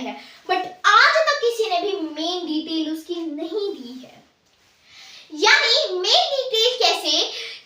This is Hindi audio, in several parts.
है, बट आज तक किसी ने भी मेन डिटेल उसकी नहीं दी है। यानी मेन डिटेल कैसे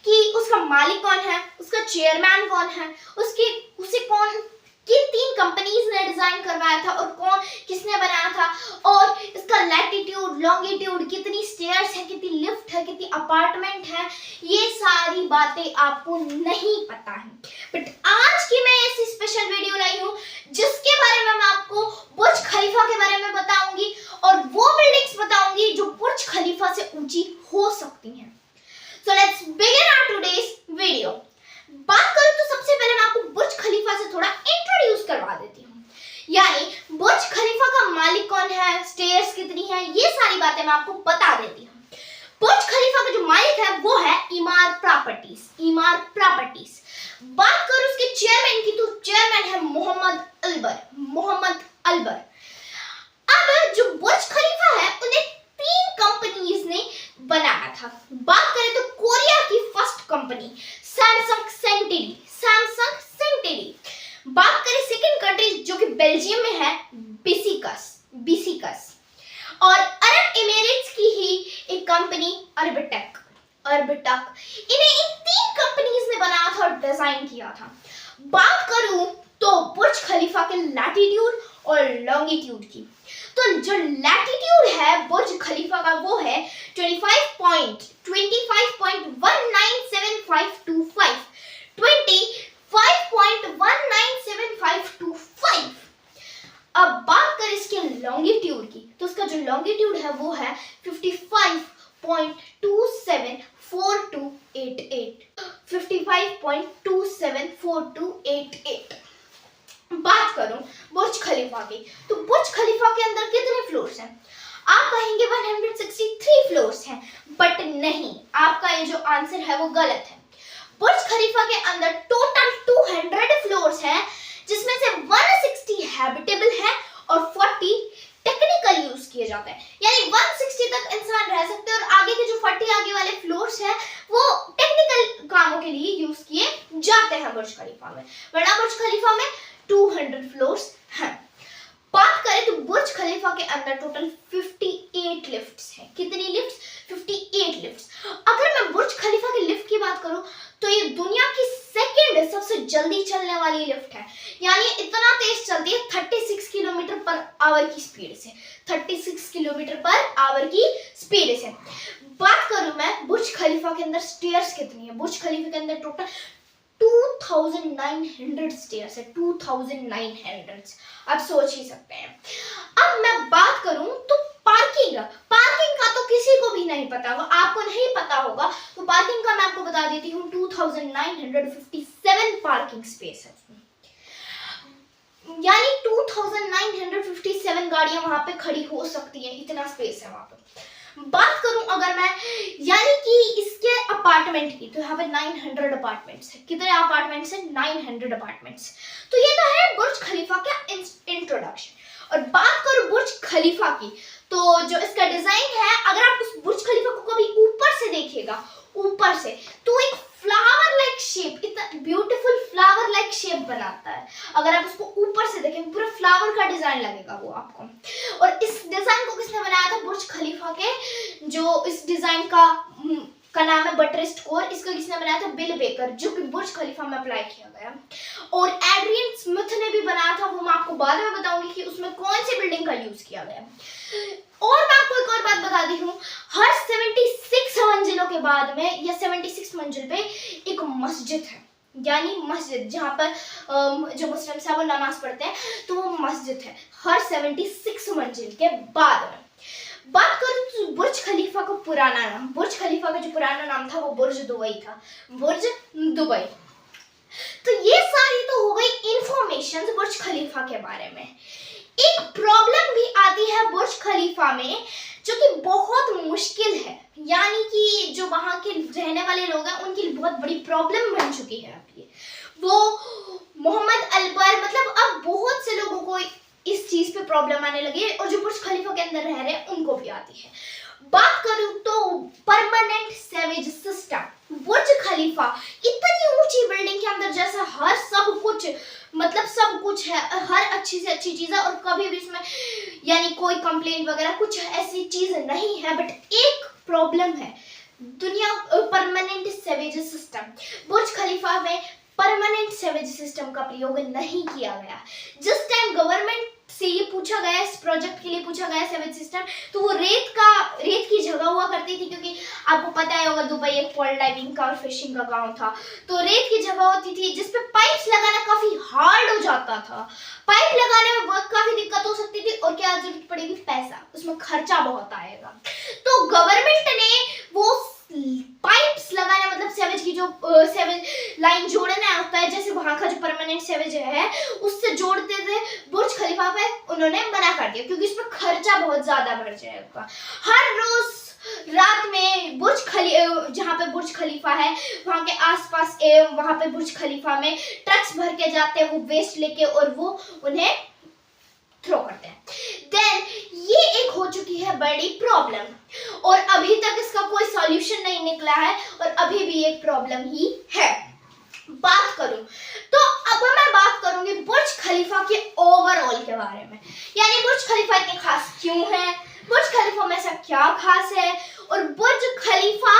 कि उसका मालिक कौन है, उसका चेयरमैन कौन है, उसे कौन किन 3 कंपनीज ने डिजाइन करवाया था और कौन किसने बनाया था, और इसका लैटिट्यूड लॉन्गिट्यूड, कितनी स्टेयर्स है, कितनी लिफ्ट है, कितनी अपार्टमेंट है, ये सारी बातें आपको नहीं पता है। बट आज की मैं ऐसी स्पेशल वीडियो लाई हूँ जिसके बारे में मैं आपको बुर्ज खलीफा के बारे में बताऊंगी और वो बिल्डिंग्स बताऊंगी जो बुर्ज खलीफा से ऊंची हो सकती हैं। So let's begin our today's video. बात करूं तो सबसे पहले मैं आपको बुर्ज खलीफा से थोड़ा इंट्रोड्यूस करवा देती हूँ। यानी बुर्ज खलीफा का मालिक कौन है, स्टेयर्स कितनी है, ये सारी बातें मैं आपको बता देती हूँ। बुर्ज खलीफा का जो मालिक है वो है ईमार प्रॉपर्टीज। ईमार प्रॉपर्टीज बात करूं उसके चेयरमैन की तो चेयरमैन है मोहम्मद अलबर। मोहम्मद अलबर। अब जो बुर्ज खलीफा है उन्हें 3 कंपनीज ने बनाया था। बात करें तो कोरिया की फर्स्ट कंपनी सैमसंग सेंटेरी। सैमसंग सेंटेरी। बात करें सेकंड कंट्री जो कि बेल्जियम में है, बिसिकस। बिसिकस। और अरब एमिरेट्स की ही एक कंपनी अरबिटेक। अरबिटेक। इन्हें इन 3 कंपनीज ने बनाया था और डिजाइन किया था। बात करूं तो बुर्ज खलीफा के लैटिट्यूड और लॉन्गिट्यूड की, तो जो लैटिट्यूड है बुर्ज खलीफा का वो है 25.19752 25.19752। अब बात करें इसके लॉन्गिट्यूड की तो उसका जो लॉन्गिट्यूड है वो है 55.274288। 55.274288। बात करूं बुर्ज खलीफा की तो बुर्ज खलीफा के अंदर कितने फ्लोर्स हैं? आप कहेंगे 163 फ्लोर्स हैं, बट नहीं, आपका ये जो आंसर है वो गलत है। बुर्ज खलीफा के अंदर टोटल 200 फ्लोर्स हैं, जिसमें से 160 हैबिटेबल है और 40 टेक्निकल यूज किए जाते हैं। यानी 160 तक इंसान रह सकते हैं और आगे के जो 40 आगे वाले फ्लोर्स हैं वो टेक्निकल कामों के लिए यूज किए जाते हैं बुर्ज खलीफा में। वरना बुर्ज खलीफा में 200 फ्लोर्स हैं। बात करें तो बुर्ज खलीफा के अंदर टोटल 58 लिफ्ट्स हैं। कितनी लिफ्ट्स? 58 लिफ्ट्स। अगर मैं बुर्ज खलीफा की लिफ्ट की बात करूं तो ये दुनिया की सेकंड सबसे जल्दी चलने वाली लिफ्ट है। यानी इतना तेज चलती है 36 किलोमीटर पर आवर की स्पीड से। 36 किलोमीटर पर आवर की स्पीड से। बात करूं मैं बुर्ज खलीफा के अंदर स्टेयर्स कितनी है? बुर्ज खलीफा के अंदर टोटल 2900 स्टेयर्स है। 2900। आप सोच ही सकते हैं। अब मैं बात करूं तो पार्किंग का तो किसी को भी नहीं पता होगा, आपको नहीं पता होगा तो पार्किंग का मैं आपको बता देती हूँ 2957 पार्किंग स्पेस है उसमें। यानी 2957 गाड़ियां वहां पे खड़ी हो सकती हैं, इतना स्पेस है वहां पे। बात करूं अगर मैं यानी कि इसके अपार्टमेंट की तो यहाँ पे 900 अपार्टमेंट्स है। कितने अपार्टमेंट्स है? 900 अपार्टमेंट्स। तो ये तो है बुर्ज खलीफा का इंट्रोडक्शन। और बात करूं बुर्ज खलीफा की तो जो इसका डिजाइन है, अगर आप उस बुर्ज खलीफा को कभी ऊपर से देखिएगा, ऊपर से, तो एक फ्लावर लाइक शेप, इतना ब्यूटीफुल फ्लावर लाइक शेप बनाता है। अगर आप उसको ऊपर से देखें पूरा फ्लावर का डिजाइन लगेगा वो आपको। और इस डिजाइन को किसने बनाया था? बुर्ज खलीफा के जो इस डिजाइन का नाम है बटरेस्ट कोर। इसको किसने बनाया था? बिल बेकर, जो कि बुर्ज खलीफा में अप्लाई किया गया। और एड्रियन स्मिथ ने भी बनाया था, वो मैं आपको बाद में बताऊंगी कि उसमें कौन सी बिल्डिंग का यूज किया गया। और मैं आपको एक और बात बता दी हूँ, हर 76 मंजिलों के बाद में या 76 मंजिल पे एक मस्जिद है। यानी मस्जिद जहाँ पर जो मुस्लिम है वो नमाज पढ़ते हैं, तो वो मस्जिद है हर 76 मंजिल के बाद में। बात करूं तो बुर्ज खलीफा का पुराना नाम, बुर्ज खलीफा का जो पुराना नाम था वो बुर्ज दुबई था। बुर्ज दुबई। तो ये सारी तो हो गई इंफॉर्मेशन बुर्ज खलीफा के बारे में। एक प्रॉब्लम भी आती है बुर्ज खलीफा में जो कि बहुत मुश्किल है, यानी कि जो वहां के रहने वाले लोग हैं उनकी बहुत बड़ी प्रॉब्लम बन चुकी है अब ये। वो मोहम्मद अलबर, मतलब अब बहुत से लोगों को इस चीज पे प्रॉब्लम आने लगी है और जो बुर्ज खलीफा के अंदर रह रहे हैं उनको भी आती है। बात करूं तो परमानेंट सेवेज सिस्टम। बुर्ज खलीफा इतनी ऊंची बिल्डिंग के अंदर जैसा हर सब कुछ, मतलब सब कुछ है, हर अच्छी से अच्छी चीज है और कभी भी इसमें यानी कोई कंप्लेंट वगैरह कुछ ऐसी चीज नहीं है। बट एक प्रॉब्लम है, दुनिया परमानेंट सेवेज सिस्टम, बुर्ज खलीफा में परमानेंट सेवेज सिस्टम का प्रयोग नहीं किया गया। जिस टाइम गवर्नमेंट से ये पूछा गया, इस प्रोजेक्ट के लिए पूछा गया सेवेज सिस्टम, तो वो रेत की जगह हुआ करती थी, क्योंकि आपको पता है होगा दुबई एक पॉल डाइविंग का और फिशिंग का गांव था, तो रेत की जगह होती थी जिसपे पाइप्स लगाना काफी हार्ड हो जाता था। पाइप लगाने में बहुत काफी दिक्कत हो सकती थी और क्या जरूरत पड़ेगी, पैसा, उसमें खर्चा बहुत आएगा। तो गवर्नमेंट ने वो पाइप्स लगाना, मतलब सेवेज की जो सेवेज लाइन जोड़ना होता है, जैसे वहां का जो परमानेंट सेवेज है उससे जोड़ते थे, बुर्ज खलीफा पे उन्होंने मना कर दिया क्योंकि इसमें खर्चा बहुत ज्यादा बढ़ जाएगा। हर रोज रात में जहाँ पे बुर्ज खलीफा है वहां के आसपास वहां पे बुर्ज खलीफा में ट्रक्स भर के जाते हैं वो वेस्ट लेके और वो उन्हें थ्रो करते हैं। देन ये एक हो चुकी है बड़ी प्रॉब्लम और अभी तक इसका कोई सॉल्यूशन नहीं निकला है और अभी भी एक प्रॉब्लम ही है। बात करूं तो अब मैं बात करूंगी बुर्ज खलीफा के ओवरऑल के बारे में, यानी बुर्ज खलीफा इतनी खास क्यों है, बुर्ज खलीफा में ऐसा क्या खास है और बुर्ज खलीफा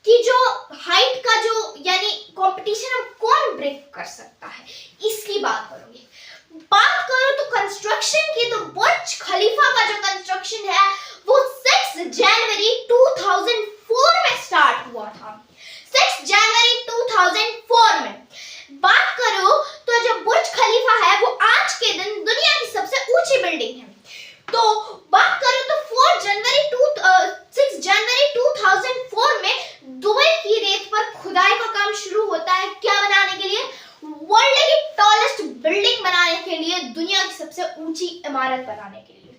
की जो हाइट का जो यानी कंपटीशन है कौन ब्रेक कर सकता है, इसकी बात करूंगी। बात करो तो कंस्ट्रक्शन की, तो बुर्ज खलीफा का जो कंस्ट्रक्शन है वो 6 जनवरी 2004 में स्टार्ट हुआ था। 6 जनवरी 2004 में बात करो तो जो बुर्ज खलीफा है वो आज के दिन दुनिया की सबसे ऊंची बिल्डिंग है। तो बात करो तो 6 जनवरी 2004 में दुबई की रेत पर खुदाई का काम शुरू होता है, क्या बनाने के लिए, वर्ल्ड की टॉलेस्ट बिल्डिंग बनाने के लिए, दुनिया की सबसे ऊंची इमारत बनाने के लिए।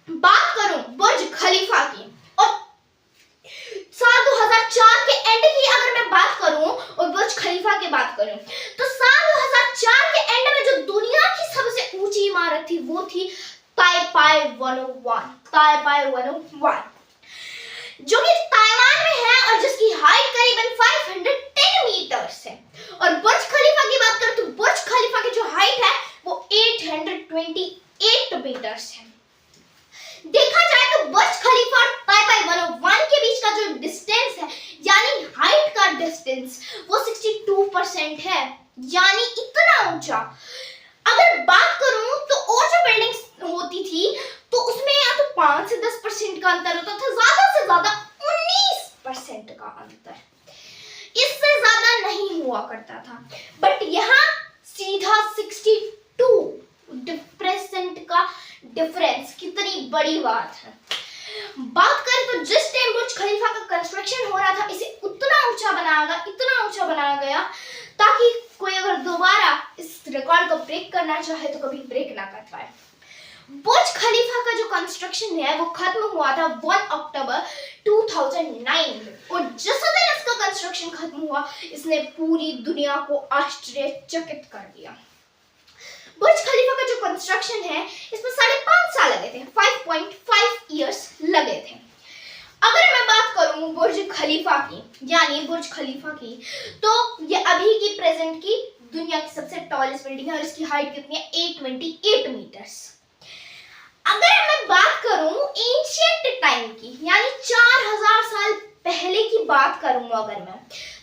बात करूं बुर्ज खलीफा की और साल 2004 के एंड की अगर मैं बात करूं और बुर्ज खलीफा की बात करूं तो साल 2004 के एंड में जो दुनिया की सबसे ऊंची इमारत थी वो थी ताइपाई 101, जो कि ताइवान में है और जिसकी हाइट करीबन 510 मीटर्स है। और बुर्ज खलीफा की बात करें तो बुर्ज खलीफा की जो हाइट है वो 828 मीटर्स है। देखा जाए तो बुर्ज खलीफा और ताइपाई 101 के बीच का जो डिस्टेंस है यानी हाइट का डिस्टेंस वो 62% है, यानी इतना ऊंचा। अगर बात करूं तो और जो बिल्डिंग्स होती थी तो उसमें या तो 5 से 10% का अंतर होता था, ज्यादा से ज्यादा 19% का अंतर, इससे ज्यादा नहीं हुआ करता था। बट यहाँ सीधा 62% का डिफरेंस, कितनी बड़ी बात है। बात करें तो जिस टाइम बुर्ज खलीफा का कंस्ट्रक्शन हो रहा था इसे इतना ऊंचा बनाया गया ताकि कोई अगर दोबारा इस रिकॉर्ड को ब्रेक करना चाहे तो कभी ब्रेक ना कर पाए। बुर्ज खलीफा का जो कंस्ट्रक्शन है वो खत्म हुआ था 1 अक्टूबर 2009 और जिस दिन इसका कंस्ट्रक्शन खत्म हुआ इसने पूरी दुनिया को आश्चर्यचकित कर दिया। बुर्ज खलीफा का जो कंस्ट्रक्शन है इसमें 5.5 साल लगे थे, 5.5 इयर्स लगे थे। अगर मैं बात करूं बुर्ज खलीफा की, यानी बुर्ज खलीफा की, तो ये अभी की प्रेजेंट की दुनिया की सबसे टॉलेस्ट बिल्डिंग है और इसकी हाइट कितनी है, 828 मीटर्स। अगर मैं बात करूं एंशिएंट टाइम की, यानी 4000 साल पहले की बात करूं अगर मैं,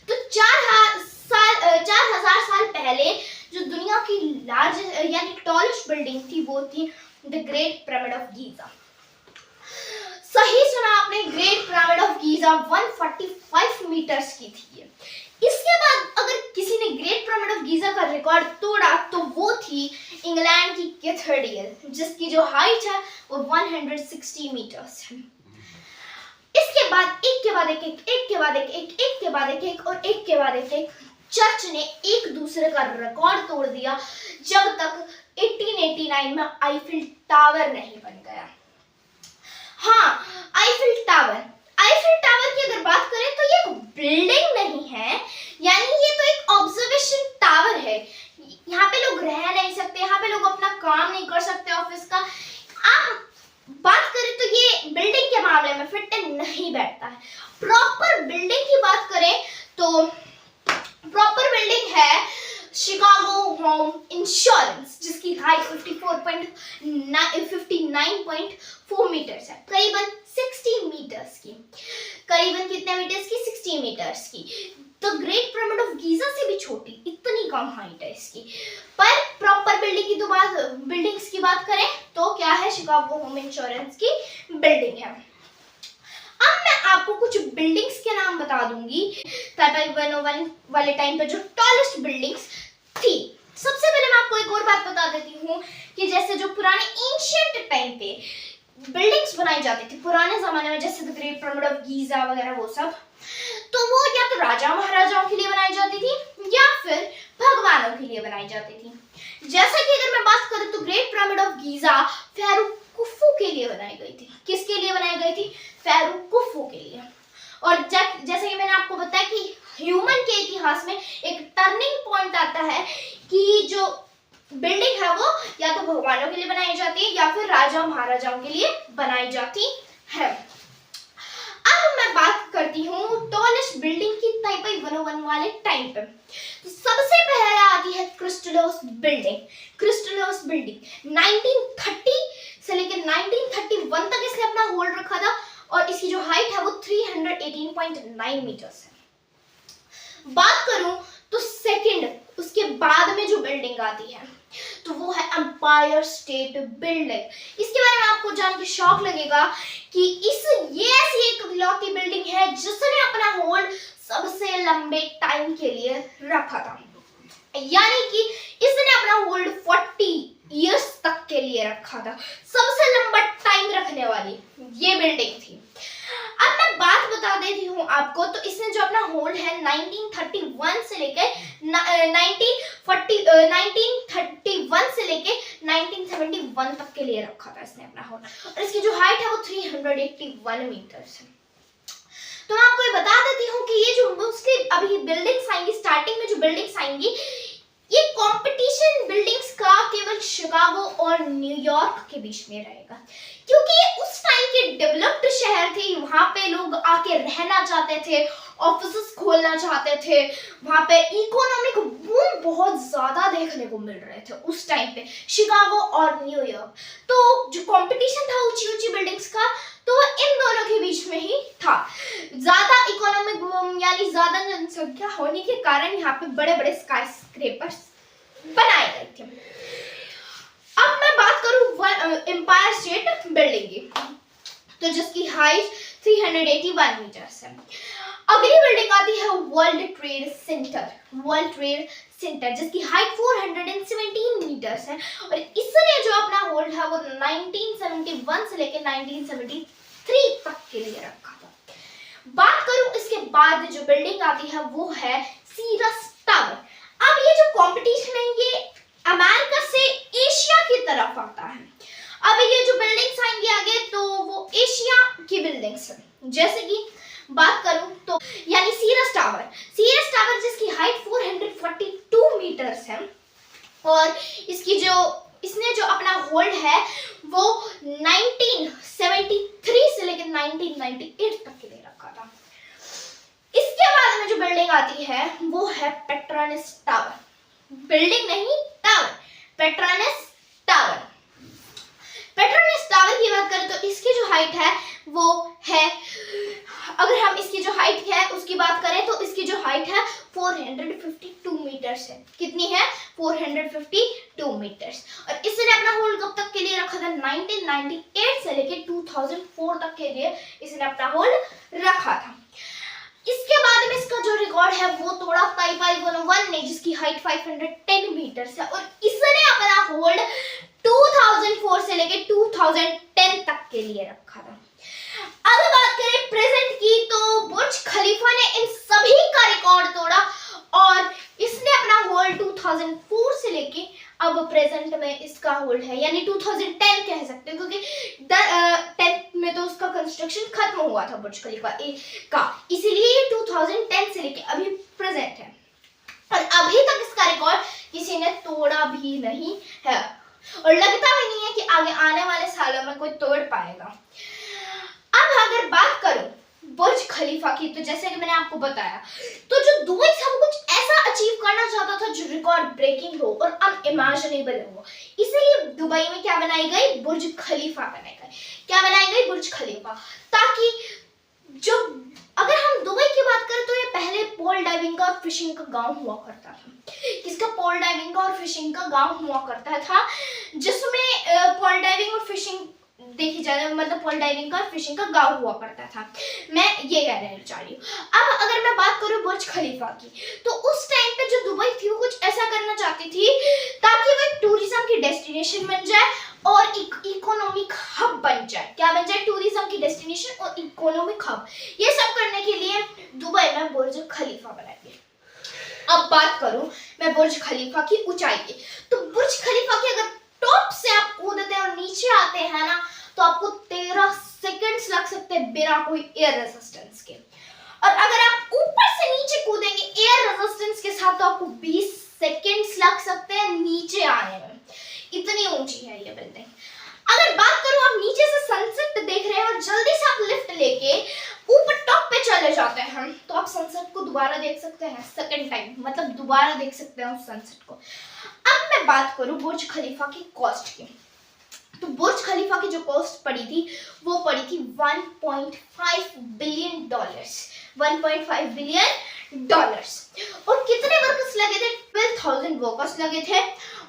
तो 4000 साल पहले जो दुनिया की लार्जेस्ट यानी टॉलेस्ट बिल्डिंग थी वो थी the great pyramid of Giza. सही सुना आपने, great pyramid of Giza 145 metres की थी। इसके बाद अगर किसी ने ग्रेट पिरामिड ऑफ गीजा का रिकॉर्ड तोड़ा तो वो थी इंग्लैंड की कैथेड्रल, जिसकी जो हाइट है वो 160 मीटर्स है। इसके बाद एक के बाद एक चर्च ने एक दूसरे का रिकॉर्ड तोड़ दिया जब तक 1889 में आईफिल टावर नहीं बन गया। हाँ, आईफिल टावर की अगर बात करें तो ये एक बिल्डिंग नहीं है, यानी ये तो एक ऑब्जर्वेशन टावर है। यहाँ पे लोग रह नहीं सकते, यहाँ पे लोग अपना काम नहीं कर सकते ऑफिस का। आप बात करें तो ये बिल्डिंग के मामले में फिट नहीं बैठता है। प्रॉपर बिल्डिंग की बात करें तो प्रॉपर बिल्डिंग है शिकागो होम इंश्योरेंस, जिसकी हाइट 59.4 मीटर्स है, करीबन 60 मीटर्स की। करीबन कितने मीटर्स की? 60 मीटर्स की। The great pyramid of Giza से भी छोटी, इतनी कम हाइट है इसकी। पर प्रॉपर बिल्डिंग्स की बात करें तो क्या है? शिकागो होम इंश्योरेंस की बिल्डिंग है। अब मैं आपको कुछ बिल्डिंग्स के नाम बता दूंगी टाटा 101 वाले टाइम पे जो टॉलेस्ट बिल्डिंग्स थी। सबसे पहले मैं आपको एक और बात बता देती हूँ कि जैसे जो पुराने एंशिएंट टाइम पे बिल्डिंग्स बनाई जाती थी पुराने जमाने में, जैसे the great pyramid of Giza वगैरह वो सब, तो वो या तो राजा महाराजाओं के लिए बनाई जाती थी या फिर भगवानों के लिए बनाई जाती थी। जैसा कि अगर मैं बात करूं तो ग्रेट पिरामिड ऑफ गीजा फेरू कुफू के लिए बनाई गई थी। किसके लिए बनाई गई थी? फेरू कुफू के लिए। और जैसे कि मैंने आपको बताया कि ह्यूमन के इतिहास में एक टर्निंग पॉइंट आता है कि जो बिल्डिंग है वो या तो भगवानों के लिए बनाई जाती है या फिर राजा महाराजाओं के लिए बनाई जाती है। अब मैं बात करती हूँ टॉलेस्ट बिल्डिंग की ताइपाई 101 वाले टाइम पे। तो सबसे पहले आती है क्रिस्टलोस बिल्डिंग। क्रिस्टलोस बिल्डिंग 1930 से लेकर 1931 तक इसने अपना होल्ड रखा था और इसकी जो हाइट है वो 318.9 मीटर्स है। बात करूं तो सेकंड उसके बाद में जो बिल्डिंग आती है तो वो है एम्पायर स्टेट बिल्डिंग। इसके बारे में आपको जान के शॉक लगेगा कि ये ऐसी एक इकलौती बिल्डिंग है जिसने अपना होल्ड सबसे लंबे टाइम के लिए रखा था, यानी कि इसने अपना होल्ड 40 इयर्स तक के लिए रखा था। सबसे लंबा टाइम रखने वाली ये बिल्डिंग थी। अब मैं बात बता देती हूँ आपको, तो इसने जो अपना होल्ड है 1931 से लेकर 1971 तक के लिए रखा था इसने अपना होल्ड, और इसकी जो हाइट है वो 381 मीटर्स है। तो मैं आपको ये बता देती हूँ कि ये जो मोस्टली अभी बिल्डिंग्स आएंगी, स्टार्टिंग में जो बिल्डिंग्स आएंगी, ये कंपटीशन बिल्डिंग्स का केवल शिकागो और न्यूयॉर्क के बीच में रहेगा, क्योंकि ये उस टाइम के डेवलप्ड शहर थे। वहां पे लोग आके रहना चाहते थे, ऑफिसेस खोलना चाहते थे, वहां पे इकोनॉमिक बूम बहुत ज्यादा देखने को मिल रहे थे उस टाइम पे, शिकागो और न्यूयॉर्क। तो जो कंपटीशन था ऊंची ऊंची बिल्डिंग्स का, तो इन दोनों के बीच में ही था। ज्यादा इकोनॉमिक बूम यानी ज्यादा जनसंख्या होने के कारण यहाँ पे बड़े बड़े स्काईस्क्रेपर्स बनाए गए थे। अब मैं बात करूं एम्पायर स्टेट बिल्डिंग की, तो जिसकी हाइट 381 मीटर्स है। अगली बिल्डिंग आती है world trade centre. World trade centre जिसकी हाइट 417 मीटर्स है, और इसने जो अपना होल्ड है वो 1971 से लेकर 1973 तक के लिए रखा था। बात करूं इसके बाद जो बिल्डिंग आती है वो है सीरस टावर। अब ये जो कंपटीशन है ये अमेरिका से एशिया की तरफ आता है। अब ये जो बिल्डिंग्स आएंगे आगे तो वो एशिया की बिल्डिंग्स हैं। जैसे कि बात करूं तो यानी सीरस टावर जिसकी हाइट 442 मीटर्स है, और इसने जो अपना होल्ड है वो 1973 से लेकर 1998 तक के लिए रखा था। इसके बाद में जो बिल्डिंग आती है वो है पेट्रोनस टावर। बिल्डिंग नहीं, tower, Petronas tower. Petronas tower की बात करें तो इसकी जो हाइट है वो है, अगर हम इसकी जो हाइट है उसकी बात करें तो इसकी जो हाइट है 452 मीटर्स है। कितनी है? 452 मीटर्स। और इसने अपना होल्ड कब तक के लिए रखा था? 1998 से लेकर 2004 तक के लिए इसने अपना होल्ड रखा था। इसके बाद में इसका जो रिकॉर्ड है वो तोड़ा ताइपाई 101 ने, जिसकी हाइट 510 मीटर्स है, और इसने अपना होल्ड 2004 से लेकर 2010 तक के लिए रखा था। अब बात करें प्रेजेंट की, तो बुर्ज खलीफा ने इन सभी का रिकॉर्ड तोड़ा और इसने अपना होल्ड 2004 से लेके अब प्रेजेंट में इसका होल्ड है, यानी 2010 कह सकते हैं, क्योंकि 10 में तो उसका कंस्ट्रक्शन खत्म हुआ था बुर्ज खलीफा का, इसीलिए 2010 से लेके अभी प्रेजेंट है। और अभी तक इसका रिकॉर्ड किसी ने तोड़ा भी नहीं है और लगता भी नहीं है कि आगे आने वाले सालों में कोई तोड़ पाएगा। अब अगर बात करूं बुर्ज खलीफा की, तो जैसे कि मैंने आपको बताया, तो जो दुबई था वो कुछ ऐसा अचीव करना चाहता था जो रिकॉर्ड ब्रेकिंग हो और अनइमेजिनेबल हो, इसलिए दुबई में क्या बनाई गई, बुर्ज खलीफा बनाई गई। क्या बनाई गई, बुर्ज खलीफा, ताकि जो अगर हम दुबई की बात करें तो ये पहले पोल डाइविंग का और फिशिंग का गांव हुआ करता था। किसका, पोल डाइविंग का और फिशिंग का गांव हुआ करता था, जिसमें पोल डाइविंग और फिशिंग देखी जाए, मतलब पोल डाइविंग का और फिशिंग का गांव हुआ करता था। मैं ये कहने जा रही हूँ। अब अगर मैं बात करूँ बुर्ज खलीफा की, तो उस टाइम पे जो दुबई थी वो कुछ ऐसा करना चाहती थी ताकि वो एक टूरिज्म की डेस्टिनेशन बन जाए और एक इकोनॉमिक हब बन जाए। क्या बन जाए, टूरिज्म की डेस्टिनेशन और इकोनॉमिक हब। ये सब करने के लिए दुबई में बुर्ज खलीफा बनाई। अब बात करूं मैं बुर्ज खलीफा की ऊंचाई की, तो बुर्ज खलीफा की अगर टॉप से आप कूदते हैं और नीचे आते हैं ना, तो आपको 13 सेकंड्स लग सकते हैं बिना कोई एयर रेजिस्टेंस के। और अगर आप ऊपर से नीचे कूदेंगे एयर रेजिस्टेंस के साथ, तो आपको 20 सेकंड्स लग सकते हैं नीचे आने में। इतनी ऊंची है ये बिल्डिंग। अगर बात करूं आप नीचे से सनसेट देख रहे हैं और जल्दी से आप लिफ्ट लेके ऊपर टॉप पे चले जाते हैं, तो आप सनसेट को दोबारा देख सकते हैं, सेकंड टाइम, मतलब दोबारा देख सकते हैं उस सनसेट को। अब मैं बात करूं बुर्ज खलीफा की कॉस्ट की, तो बुर्ज खलीफा की जो कॉस्ट पड़ी थी वो पड़ी थी 1.5 बिलियन डॉलर्स, 1.5 बिलियन डॉलर्स। और कितने वर्कर्स लगे थे, 12,000 वर्कर्स लगे थे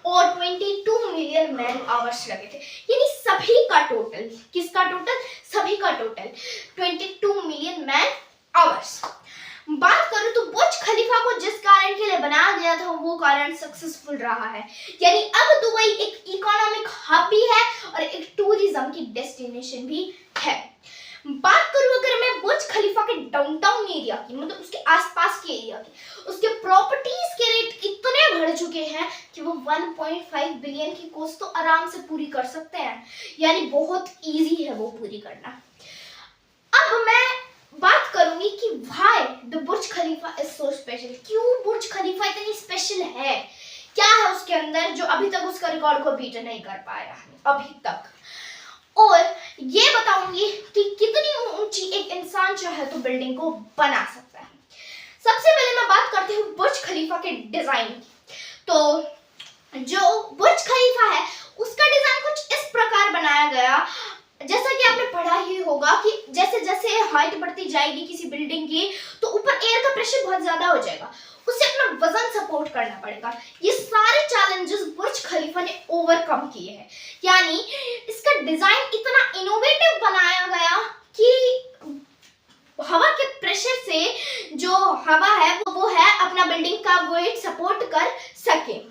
और 22 मिलियन मैन आवर्स लगे थे। यानी सभी का टोटल, किसका टोटल, सभी का टोटल 22 मिलियन मैन आवर्स। बात करूं तो बुर्ज खलीफा को जिस कारण के लिए बनाया गया था वो कारण सक्सेसफुल रहा है। यानी अब दुबई एक इकोनॉमिक हब भी है और एक टूरिज्म की डेस्टिनेशन भी है। बात करूं अगर मैं बुर्ज खलीफा के डाउनटाउन एरिया की, मतलब उसके आसपास के एरिया की, उसके प्रॉपर्टीज के रेट इतने बढ़ चुके हैं कि वो 1.5 बिलियन की कॉस्ट तो आराम से पूरी कर सकते हैं। यानी बहुत इजी है वो पूरी करना। अब मैं बात करूंगी कि why the Burj Khalifa is so special, क्यों बुर्ज खलीफा इतनी स्पेशल है, क्या है उसके अंदर जो अभी तक उसका रिकॉर्ड को बीट नहीं कर पाया है अभी तक। और ये बताऊंगी कि कितनी ऊंची एक इंसान चाहे तो बिल्डिंग को बना सकता है। सबसे पहले मैं बात करती हूँ बुर्ज खलीफा के डिजाइन की। तो जो बुर्ज खलीफा है उसका डिजाइन कुछ इस प्रकार बनाया गया, जैसा कि आपने पढ़ा ही होगा कि जैसे जैसे हाइट बढ़ती जाएगी किसी बिल्डिंग की, तो ऊपर एयर का प्रेशर बहुत ज्यादा हो जाएगा, उसे अपना वजन सपोर्ट करना पड़ेगा। ये सारे चैलेंजेस बुर्ज खलीफा ने ओवरकम किए हैं। यानी इसका डिजाइन इतना इनोवेटिव बनाया गया कि हवा के प्रेशर से जो हवा है वो है अपना बिल्डिंग का वेट सपोर्ट कर सके।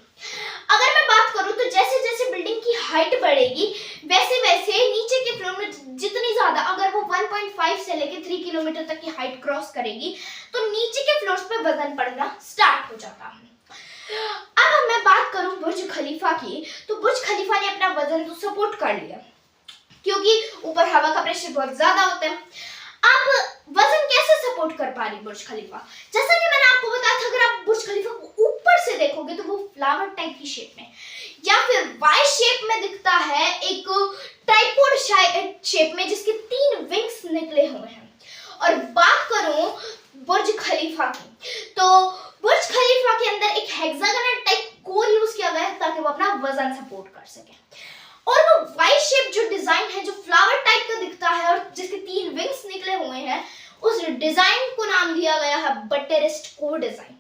अगर मैं बात करूं तो जैसे जैसे बिल्डिंग की हाइट बढ़ेगी वैसे वैसे नीचे के फ्लोर में जितनी ज्यादा, अगर वो 1.5 से लेकर 3 किलोमीटर तक की हाइट क्रॉस करेगी तो नीचे के फ्लोर्स पे वजन पड़ना स्टार्ट हो जाता है। अब मैं बात करूं बुर्ज खलीफा की, तो बुर्ज खलीफा ने अपना वजन तो सपोर्ट कर लिया क्योंकि ऊपर हवा का प्रेशर बहुत ज्यादा होता है। अब वजन कैसे सपोर्ट कर पा रही बुर्ज खलीफा, जैसा कि मैंने आपको बताया था, अगर आप बुर्ज खलीफा को ऊपर से देखोगे तो वो फ्लावर टाइप की शेप में या फिर वाई शेप में दिखता है, एक ट्राइपॉड शेप में जिसके 3 विंग्स निकले हुए हैं। और बात करूं बुर्ज खलीफा की, तो बुर्ज खलीफा के अंदर एक हेक्सागोनल टाइप कोर यूज किया गया है ताकि वो अपना वजन सपोर्ट कर सके। और वो वाई शेप जो डिजाइन है जो फ्लावर टाइप का दिखता है और जिसके 3 विंग्स निकले हुए हैं, उस डिजाइन को नाम दिया गया है बटररेस्ट कोर डिजाइन।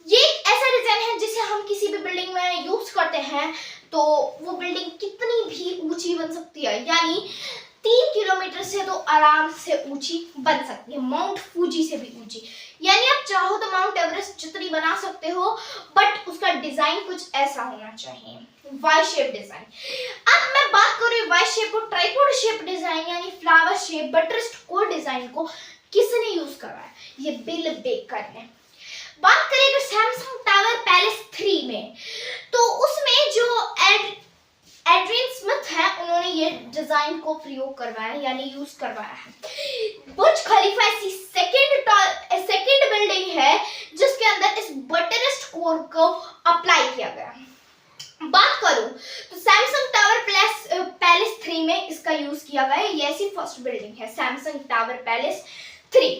ये एक ऐसा डिजाइन है जिसे हम किसी भी बिल्डिंग में यूज करते हैं तो वो बिल्डिंग कितनी भी ऊंची बन सकती है। यानी 3 किलोमीटर से तो आराम से ऊंची बन सकती है, माउंट फूजी से भी ऊंची। यानी आप चाहो तो माउंट एवरेस्ट जितनी बना सकते हो, बट उसका डिजाइन कुछ ऐसा होना चाहिए, वाई शेप डिजाइन। अब मैं बात करूं वाई शेप और ट्राइपॉड शेप डिजाइन यानी फ्लावर शेप बटररेस्ट कोर डिजाइन को किसने यूज करवाया, ये बिल बेकर ने। बात करें अगर सैमसंग टावर पैलेस 3 में, तो उसमें जो एड्रियन स्मिथ है उन्होंने ये डिजाइन को प्रयोग करवाया यानी यूज करवाया है। बुर्ज खलीफा ऐसी सेकंड बिल्डिंग है जिसके अंदर इस बटरस्ट कोर को अप्लाई किया गया। बात करूं तो सैमसंग टावर पैलेस 3 में इसका यूज किया गया है। ये ऐसी फर्स्ट बिल्डिंग है सैमसंग टावर पैलेस 3।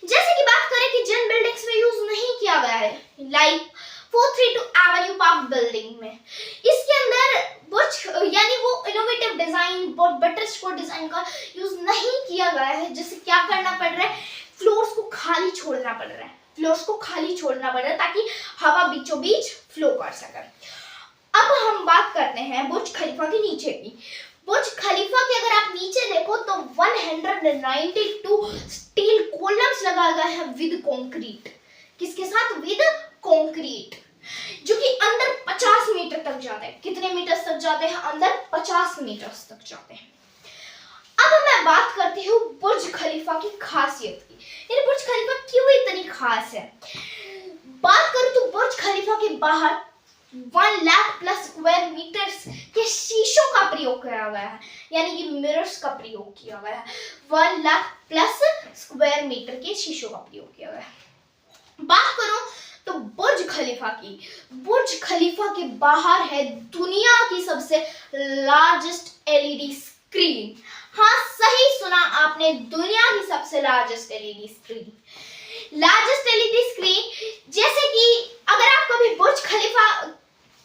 जैसे कि बात करें कि जिन बिल्डिंग्स में यूज नहीं किया गया है, लाइक 432 एवेन्यू पार्क बिल्डिंग में, इसके अंदर बुर्ज यानी वो इनोवेटिव डिजाइन और बटरस्कोच डिजाइन का यूज नहीं किया गया है, जिससे क्या करना पड़ रहा है, फ्लोर्स को खाली छोड़ना पड़ रहा है, फ्लोर्स को खाली छोड़ना पड़ रहा है ताकि हवा बीचों बीच फ्लो कर सके। अब हम बात करते हैं बुर्ज खलीफा के नीचे की। बुर्ज खलीफा के अगर आप नीचे देखो तो 192 स्टील कॉलम्स लगाए गए हैं विद कंक्रीट। किसके साथ? विद कंक्रीट, जो कि अंदर 50 मीटर तक जाते हैं। कितने मीटर तक जाते हैं? अंदर 50 मीटर तक जाते हैं। अब मैं बात करती हूँ बुर्ज खलीफा की खासियत की। ये बुर्ज खलीफा क्यों इतनी खास है? बात करूँ तो बुर्ज खलीफा के बाहर 1 लाख प्लस स्क्वायर मीटर्स के शीशों का प्रयोग किया गया है, यानी कि मिरर्स का प्रयोग किया गया है। 1 लाख प्लस स्क्वायर मीटर के शीशों का प्रयोग किया गया है। बात करूं तो बुर्ज खलीफा की, बुर्ज खलीफा के बाहर है दुनिया की सबसे लार्जेस्ट एलईडी स्क्रीन। हाँ, सही सुना आपने, दुनिया की सबसे largest LED screen. Largest LED screen, जैसे कि अगर आप कभी बुर्ज खलीफा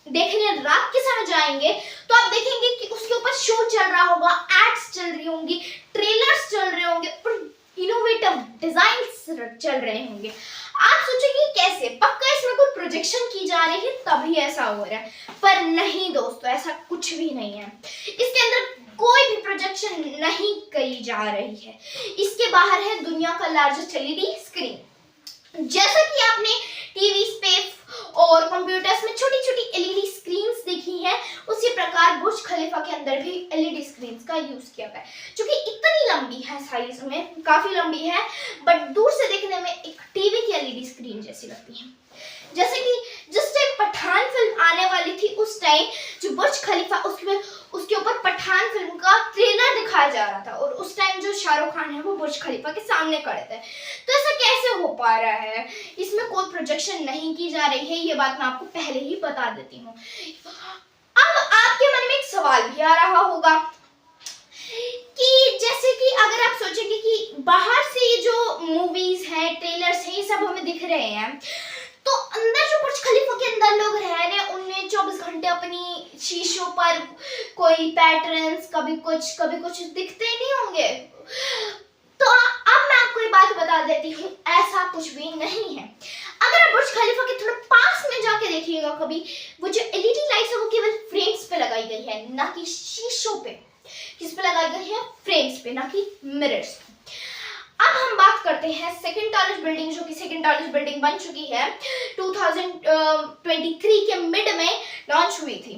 देखने रात के समय जाएंगे तो आप देखेंगे कि उसके ऊपर शो चल रहा होगा, एड्स चल रही होंगी, ट्रेलर्स चल रहे होंगे और इनोवेटिव डिजाइन्स चल रहे होंगे। आप सोचेंगे कैसे, पक्का इसमें कोई प्रोजेक्शन की जा रही है तभी ऐसा हो रहा है, पर नहीं दोस्तों, ऐसा कुछ भी नहीं है। इसके अंदर कोई भी प्रोजेक्शन नहीं की जा रही है। इसके बाहर है दुनिया का लार्जेस्ट एलईडी स्क्रीन। जैसा कि आपने टीवीज पे और कंप्यूटर्स में छोटी छोटी एलईडी स्क्रीन्स देखी है, उसी प्रकार बुर्ज खलीफा के अंदर भी एलईडी स्क्रीन्स का यूज किया गया है, जो कि इतनी लंबी है, साइज में काफी लंबी है, बट दूर से देखने में एक टीवी की एलईडी स्क्रीन जैसी लगती है। जैसे कि जिस टाइम पठान फिल्म आने वाली थी, उस टाइम जो बुर्ज खलीफा उसके ऊपर पठान फिल्म का ट्रेलर दिखाया जा रहा था, और उस टाइम जो शाहरुख खान है वो बुर्ज खलीफा के सामने खड़े थे। तो ऐसा कैसे हो पा रहा है? इसमें कोई प्रोजेक्शन नहीं की जा रही है, ये बात मैं आपको पहले ही बता देती हूँ। अब आपके मन में एक सवाल भी आ रहा होगा कि जैसे कि अगर आप सोचेंगे कि बाहर से जो मूवीज हैं, ट्रेलर्स हैं, ये सब हमें दिख रहे हैं, तो अंदर जो बुर्ज खलीफा के अंदर लोग रह रहे हैं, उनमें 24 घंटे अपनी शीशों पर कोई पैटर्न्स, कभी कुछ दिखते नहीं होंगे। तो अब मैं आपको ये बात बता देती हूँ, ऐसा कुछ भी नहीं है। अगर आप बुर्ज खलीफा के थोड़ा पास में जाके देखिएगा कभी, वो जो एलईडी लाइट्स है वो केवल फ्रेम्स पे लगाई गई है, ना कि शीशों पे। किस पे लगाई गई है? फ्रेम्स पे, ना कि मिरर्स पे। अब हम बात करते हैं सेकंड टॉलेस्ट बिल्डिंग, जो कि सेकंड टॉलेस्ट बिल्डिंग बन चुकी है, 2023 के मिड में लॉन्च हुई थी।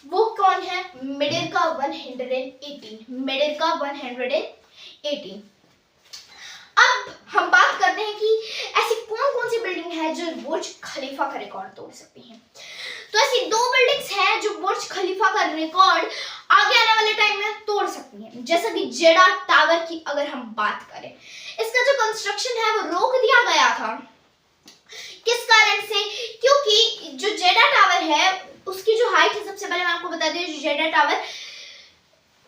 वो कौन है? मेडेरका 118, मेडेरका 118। अब हम बात करते हैं कि ऐसी कौन सी बिल्डिंग है जो बुर्ज खलीफा का रिकॉर्ड तोड़ सकती है। तो ऐसी 2 बिल्डिंग्स हैं जो बुर्ज खलीफा का रिकॉर्ड आगे आने वाले टाइम में तोड़ सकती हैं। जैसा कि जेडा टावर की अगर हम बात करें, इसका जो कंस्ट्रक्शन है वो रोक दिया गया था। किस कारण से? क्योंकि जो जेडा टावर है उसकी जो हाइट है, सबसे पहले मैं आपको बता दूं, जेडा टावर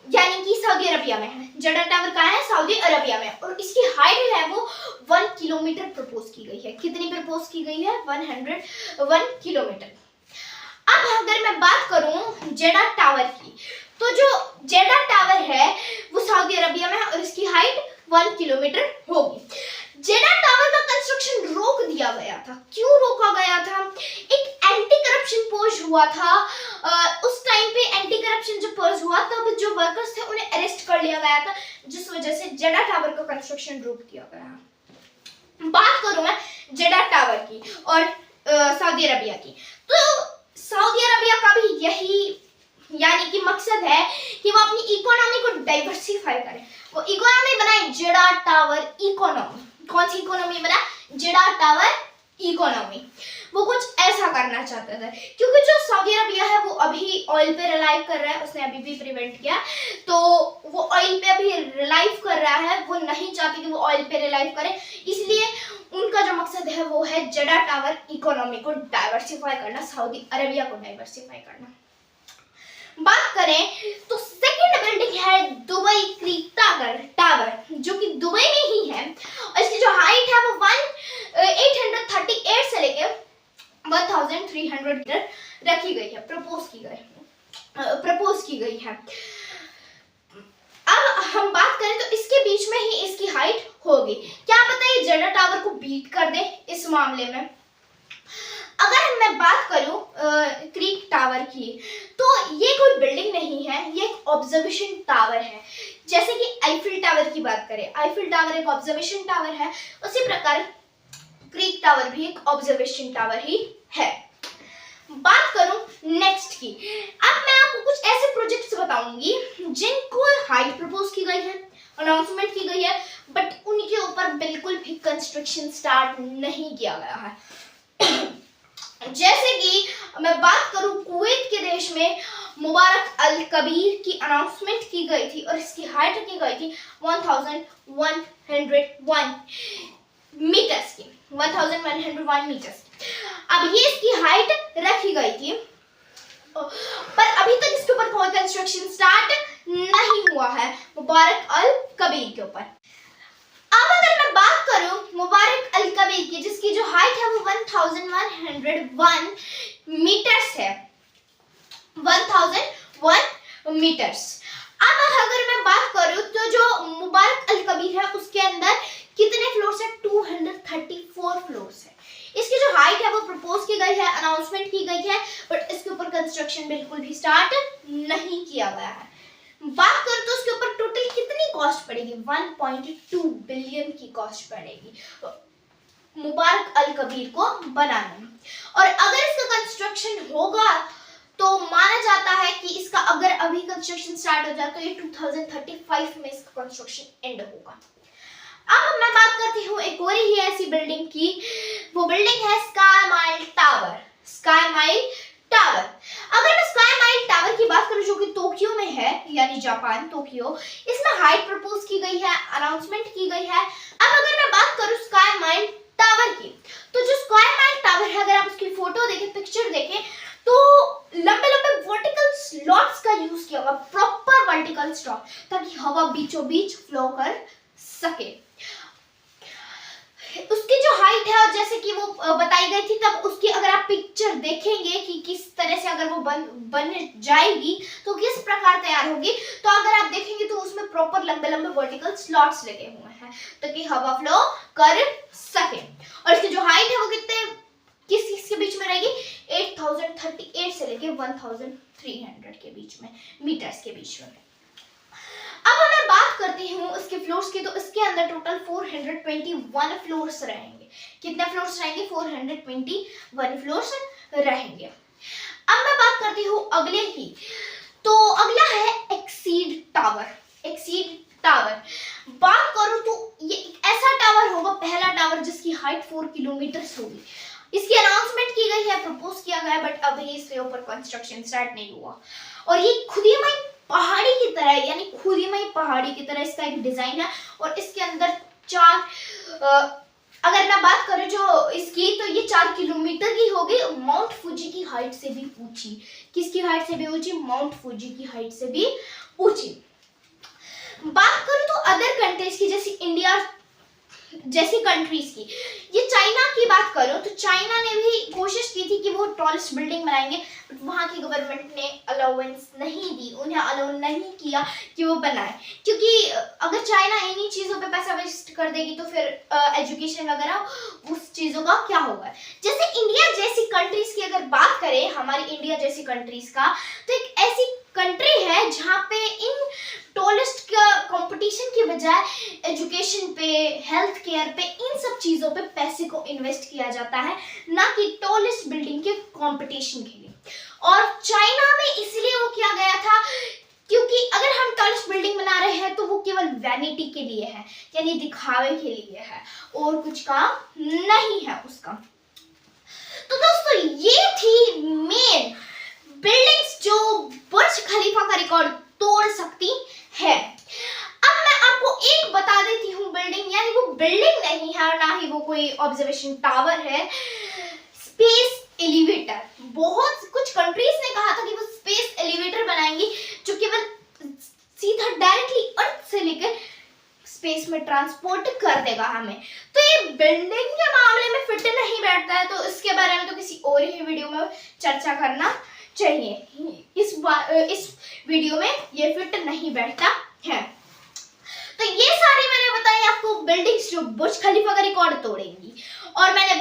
यानी कि सऊदी अरबिया में है। जेडा टावर कहाँ है? सऊदी अरबिया में, और इसकी हाइट है वो 1 किलोमीटर प्रपोज की गई है। कितनी प्रपोज की गई है? 101 किलोमीटर। अब अगर मैं बात करूं जेडा टावर की, तो जो जेडा टावर है वो सऊदी अरबिया में है और इसकी हाइट 1 किलोमीटर होगी। जेडा टावर का कंस्ट्रक्शन रोक दिया गया था। क्यों रोका गया था? एक एंटी करप्शन पोज हुआ था। उस टाइम पे एंटी करप्शन जब पोज हुआ तब जो वर्कर्स थे उन्हें अरेस्ट कर लिया गया था, जिस वजह से जेडा टावर का कंस्ट्रक्शन रोक दिया गया। बात करूं मैं जेडा टावर की और सऊदी अरबिया की, तो सऊदी अरबिया का भी यही यानी कि मकसद है कि वो अपनी इकोनॉमी को डाइवर्सिफाई करे। वो इकोनॉमी बनाए जेडा टावर इकोनॉमी। कौन सी इकोनॉमी बना? जेडा टावर इकोनॉमी, वो कुछ ऐसा करना चाहता था, क्योंकि जो सऊदी अरबिया है वो अभी ऑयल पे रिलाइव कर रहा है, उसने अभी भी प्रिवेंट किया, तो वो ऑयल पे अभी रिलाइव कर रहा है, वो नहीं चाहती कि वो ऑयल पे रिलाइव करे, इसलिए उनका जो मकसद है वो है जेडा टावर इकोनॉमी को डाइवर्सिफाई करना, सऊदी अरबिया को डाइवर्सिफाई करना। बात करें तो सेकंड बिल्डिंग है दुबई क्रीक टावर, जो कि दुबई में ही है, और इसकी जो हाइट है वो 838 से लेके 1300 मीटर रखी गई है, प्रपोज की गई है। अब हम बात करें तो इसके बीच में ही इसकी हाइट होगी, क्या पता ये जेडा टावर को बीट कर दे इस मामले में। अगर मैं बात करूं क्रीक टावर की, तो ये कोई बिल्डिंग नहीं है, ये एक ऑब्जर्वेशन टावर है। जैसे कि आईफिल टावर की बात करें, आईफिल टावर एक ऑब्जर्वेशन टावर है, उसी प्रकार क्रीक टावर भी एक ऑब्जर्वेशन टावर ही है। बात करूं नेक्स्ट की, अब मैं आपको कुछ ऐसे प्रोजेक्ट्स बताऊंगी जिनको हाइट प्रपोज की गई है, अनाउंसमेंट की गई है, बट उनके ऊपर बिल्कुल भी कंस्ट्रक्शन स्टार्ट नहीं किया गया है। जैसे कि मैं बात करूं कुवैत के देश में मुबारक अल कबीर की अनाउंसमेंट की गई थी और इसकी हाइट रखी गई थी 1101 मीटर्स की, 1101 मीटर्स। अब ये इसकी हाइट रखी गई थी, पर अभी तक इसके ऊपर कोई कंस्ट्रक्शन स्टार्ट नहीं हुआ है मुबारक अल कबीर के ऊपर। अब अगर मैं बात करूं मुबारक अल कबीर की, जिसकी जो हाइट है वो 1101 मीटर्स है, 1001 मीटर्स। अब अगर मैं बात करूं तो जो मुबारक अल कबीर है उसके अंदर कितने फ्लोर्स है, 234 फ्लोर्स है। इसकी जो हाइट है वो प्रपोज की गई है, अनाउंसमेंट की गई है, बट इसके ऊपर कंस्ट्रक्शन बिल्कुल भी स्टार्ट नहीं किया गया है। बात करें तो उसके ऊपर टोटल कितनी कॉस्ट पड़ेगी, 1.2 बिलियन की कॉस्ट पड़ेगी मुबारक अल कबीर को बनाने में। और अगर इसका कंस्ट्रक्शन होगा तो माना जाता है कि इसका अगर अभी कंस्ट्रक्शन स्टार्ट हो जाए तो ये 2035 में इसका कंस्ट्रक्शन एंड होगा। अब मैं बात करती हूँ एक और ही ऐसी बिल्डिंग की, वो बिल्डिंग है sky mile tower. Sky mile tower, अगर मैं स्काई माइल टावर की बात करूं जो कि टोक्यो में है, यानी जापान टोक्यो, इसमें हाइट प्रपोज की गई है, अनाउंसमेंट की गई है। अब अगर मैं बात करूं स्काई माइल टावर की, तो जो स्काई माइल टावर है अगर आप उसकी फोटो देखें, पिक्चर देखें, तो लंबे लंबे वर्टिकल स्लॉट्स का यूज किया हुआ, प्रॉपर वर्टिकल स्लॉट, ताकि हवा बीचों बीच फ्लो कर सके। उसकी जो हाइट है और जैसे कि वो बताई गई थी, तब उसकी अगर आप पिक्चर देखेंगे कि किस तरह से अगर वो बन जाएगी तो किस प्रकार तैयार होगी, तो अगर आप देखेंगे तो उसमें प्रॉपर लंबे लंबे वर्टिकल स्लॉट्स लगे हुए हैं ताकि हवा फ्लो कर सके। और इसकी जो हाइट है वो किस के बीच में रहेगी, 8038 से लेके 1300 के बीच में, मीटर्स के बीच में। अब मैं बात करती हूँ उसके फ्लोर्स की, तो इसके अंदर टोटल 421 फ्लोर्स रहेंगे। कितने फ्लोर्स रहेंगे, 421 फ्लोर्स रहेंगे। अब मैं बात करती हूँ अगले की, तो अगला है एक्सीड टावर। एक्सीड टावर बात करूँ तो ये एक ऐसा टावर होगा, पहला टावर जिसकी हाइट 4 किलोमीटर होगी। इसकी अनाउंसमेंट की गई है, प्रपोज किया गया है, बट अभी इसके ऊपर कंस्ट्रक्शन स्टार्ट नहीं हुआ। और ये खुदीमई पहाड़ी की तरह, यानी खुदीमई पहाड़ी की तरह इसका एक डिजाइन है, और इसके अंदर अगर मैं बात करूं जो इसकी, तो ये 4 किलोमीटर की होगी, माउंट फूजी की हाइट से भी ऊंची। किसकी हाइट से भी ऊंची, माउंट फूजी की हाइट से भी ऊंची। बात करूं तो अदर कंट्रीज की, जैसे इंडिया जैसी कंट्रीज की, ये चाइना की बात करो तो चाइना ने भी कोशिश की थी कि वो टॉलेस्ट बिल्डिंग बनाएंगे, बट वहाँ की गवर्नमेंट ने अलाउंस नहीं दी, उन्हें अलाउ नहीं किया कि वो बनाए, क्योंकि अगर चाइना इन्हीं चीज़ों पे पैसा वेस्ट कर देगी तो फिर एजुकेशन वगैरह उस चीज़ों का क्या होगा। जैसे इंडिया जैसी कंट्रीज की अगर बात करें, हमारी इंडिया जैसी कंट्रीज का, तो एक ऐसी कंट्री है जहाँ पे इन टॉलेस्ट का कंपटीशन की बजाय एजुकेशन पे, हेल्थ केयर पे, इन सब चीज़ों पे पैसे को इन्वेस्ट किया जाता है, ना कि टॉलेस्ट बिल्डिंग के कंपटीशन के लिए। और चाइना में इसलिए वो किया गया था क्योंकि अगर हम टॉलेस्ट बिल्डिंग बना रहे हैं तो वो केवल वैनिटी के लिए है, यानी दिखावे के लिए है, और कुछ काम नहीं है उसका। तो दोस्तों ये थी मेन बिल्डिंग्स जो बुर्ज खलीफा का रिकॉर्ड तोड़ सकती है। अब मैं आपको एक बता देती हूँ बिल्डिंग, यानी वो बिल्डिंग नहीं है और ना ही वो कोई ऑब्जर्वेशन टावर है, स्पेस एलिवेटर। बहुत कुछ कंट्रीज ने कहा था कि वो स्पेस एलिवेटर बनाएंगी जो केवल सीधा डायरेक्टली अर्थ से लेकर स्पेस में ट्रांसपोर्ट कर देगा हमें। तो ये बिल्डिंग के मामले में फिट नहीं बैठता है, तो इसके बारे में तो किसी और ही वीडियो में चर्चा करना चाहिए। इस वीडियो में ये फिट नहीं बैठता है। तो ये सारी मैंने बताई आपको बिल्डिंग्स जो बुर्ज खलीफा का रिकॉर्ड तोड़ेंगी। और मैंने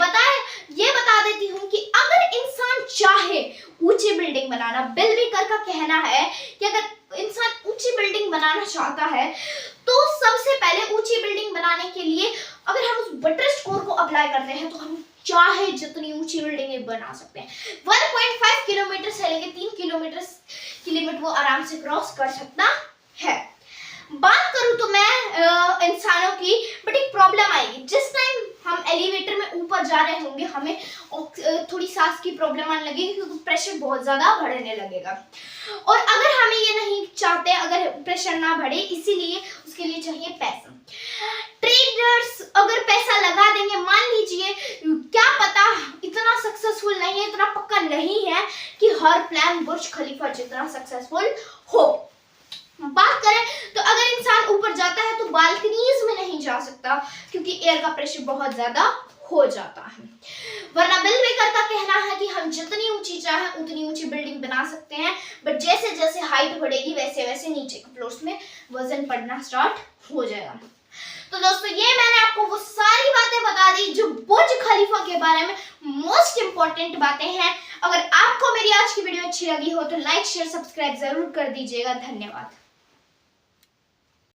ये बता देती हूँ कि अगर इंसान चाहे ऊंची बिल्डिंग बनाना, बिल बेकर का कहना है कि अगर इंसान ऊंची बिल्डिंग बनाना चाहता है तो सबसे पहले ऊंची बिल्डिंग बनाने के लिए अगर हम उस बटरस्कॉच स्कोर को अप्लाई करते हैं तो हम चाहे जितनी ऊंची बिल्डिंग बना सकते हैं। 1.5 किलोमीटर से लेकर 3 किलोमीटर की लिमिट वो आराम से क्रॉस कर सकता है। बात करूं तो मैं इंसानों की, बट एक प्रॉब्लम आएगी। जिस टाइम हम एलिवेटर में ऊपर जा रहे होंगे हमें थोड़ी सांस की प्रॉब्लम आने लगेगी क्योंकि प्रेशर बहुत ज्यादा बढ़ने लगेगा। और अगर हमें ये नहीं चाहते, अगर प्रेशर ना बढ़े, इसीलिए उसके लिए चाहिए पैसा। ट्रेडर्स अगर पैसा लगा देंगे, मान लीजिए क्या पता इतना सक्सेसफुल नहीं है, इतना पक्का नहीं है कि हर प्लान बुर्ज खलीफा जितना सक्सेसफुल हो। बात करें तो अगर इंसान ऊपर जाता है तो बालकनीज में नहीं जा सकता क्योंकि एयर का प्रेशर बहुत ज्यादा हो जाता है। वरना बिल बेकर का कहना है कि हम जितनी ऊंची चाहे उतनी ऊंची बिल्डिंग बना सकते हैं, बट जैसे जैसे हाइट बढ़ेगी वैसे वैसे नीचे के फ्लोर्स में वजन पड़ना स्टार्ट हो जाएगा। तो दोस्तों ये मैंने आपको वो सारी बातें बता दी जो बुर्ज खलीफा के बारे में मोस्ट इंपॉर्टेंट बातें हैं। अगर आपको मेरी आज की वीडियो अच्छी लगी हो तो लाइक शेयर सब्सक्राइब जरूर कर दीजिएगा। धन्यवाद।